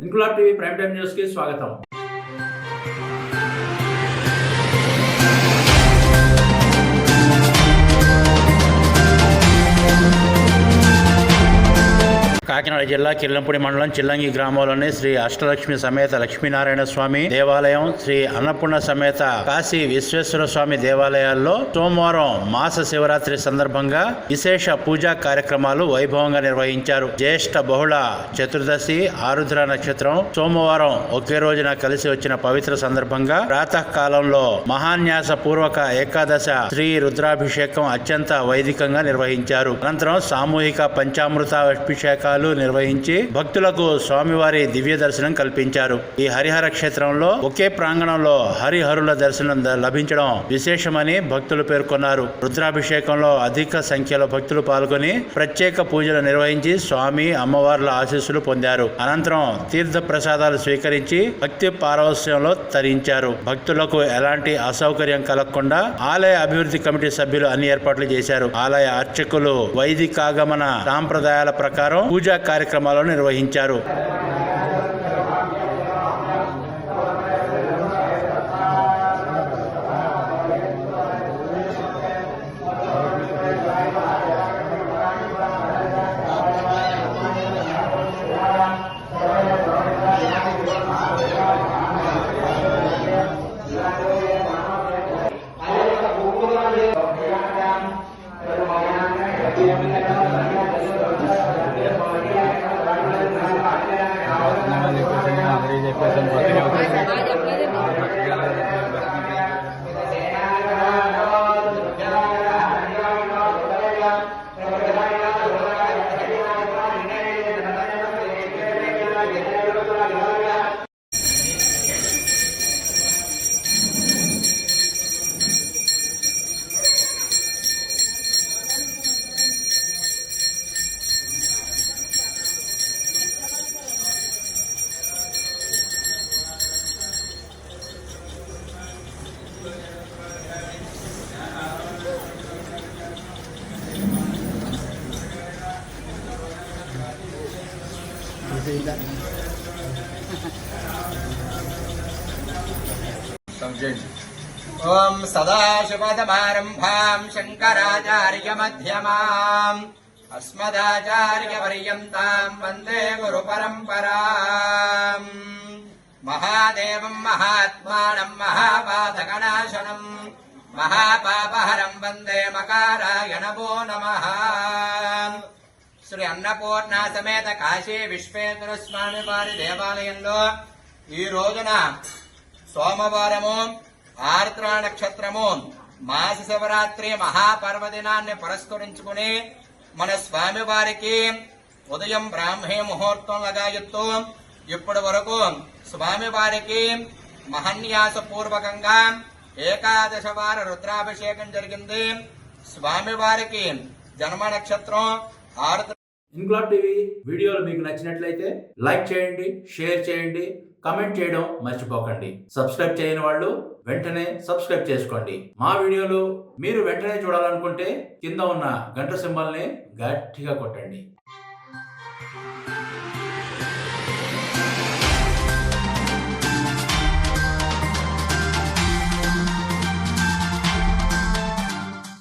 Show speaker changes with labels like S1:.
S1: Inquilab TV prime time news కి స్వాగతం. కాకినాడ జిల్లా కిర్లంపూడి మండలం చిల్లంగి గ్రామంలోని శ్రీ అష్టలక్ష్మి సమేత లక్ష్మీనారాయణ స్వామి దేవాలయం, శ్రీ అన్నపూర్ణ సమేత కాశీ విశ్వేశ్వర స్వామి దేవాలయాల్లో సోమవారం మాస శివరాత్రి సందర్భంగా విశేష పూజా కార్యక్రమాలు వైభవంగా నిర్వహించారు. జ్యేష్ఠ బహుళ చతుర్దశి ఆరుద్ర నక్షత్రం సోమవారం ఒకే రోజున కలిసి వచ్చిన పవిత్ర సందర్భంగా ప్రాతకాలంలో మహాన్యాస పూర్వక ఏకాదశ శ్రీ రుద్రాభిషేకం అత్యంత వైదికంగా నిర్వహించారు. అనంతరం సామూహిక పంచామృత అభిషేకాలు నిర్వహించి భక్తులకు స్వామివారి దివ్య దర్శనం కల్పించారు. ఈ హరిహర క్షేత్రంలో ఒకే ప్రాంగణంలో హరిహరుల దర్శనం లభించడం విశేషమని భక్తులు పేర్కొన్నారు. రుద్రాభిషేకంలో అధిక సంఖ్యలో భక్తులు పాల్గొని ప్రత్యేక పూజలు నిర్వహించి స్వామి అమ్మవార్ల ఆశీస్సులు పొందారు. అనంతరం తీర్థ ప్రసాదాలు స్వీకరించి భక్తి పారవస్యంలో తరించారు. భక్తులకు ఎలాంటి అసౌకర్యం కలగకుండా ఆలయ అభివృద్ధి కమిటీ సభ్యులు అన్ని ఏర్పాట్లు చేశారు. ఆలయ అర్చకులు వైదికాగమన సాంప్రదాయాల ప్రకారం పూజా కార్యక్రమాలను నిర్వహించారు.
S2: ఓం సదాశివసమారంభాం శంకరాచార్యమధ్యమాం అస్మదాచార్యపర్యంతాం వందే గురు పరంపరాం. మహాదేవం మహాత్మానం మహాపాతకనాశనం మహాపాపహరం వందే మకారాయణవో నమః. శ్రీ అన్నపూర్ణ సమేత కాశీ విశ్వేశ్వర స్వామి వారి దేవాలయంలో ఈ రోజున సోమవారము ఆర్ద్ర నక్షత్రము మాస శివరాత్రి మహాపర్వదినాన్ని పురస్కరించుకుని మన స్వామివారికి ఉదయం బ్రాహ్మీ ముహూర్తం లగాయత్తు ఇప్పటి వరకు స్వామివారికి మహన్యాస పూర్వకంగా ఏకాదశ వార రుద్రాభిషేకం జరిగింది. స్వామివారికి జన్మ నక్షత్రం ఆర్ద్ర.
S1: ఇంక్లాబ్ టీవీ వీడియోలు మీకు నచ్చినట్లయితే లైక్ చేయండి, షేర్ చేయండి, కమెంట్ చేయడం మర్చిపోకండి. సబ్స్క్రైబ్ చేయని వాళ్ళు వెంటనే సబ్స్క్రైబ్ చేసుకోండి. మా వీడియోలు మీరు వెంటనే చూడాలనుకుంటే కింద ఉన్న గంట సింబల్ని గట్టిగా కొట్టండి.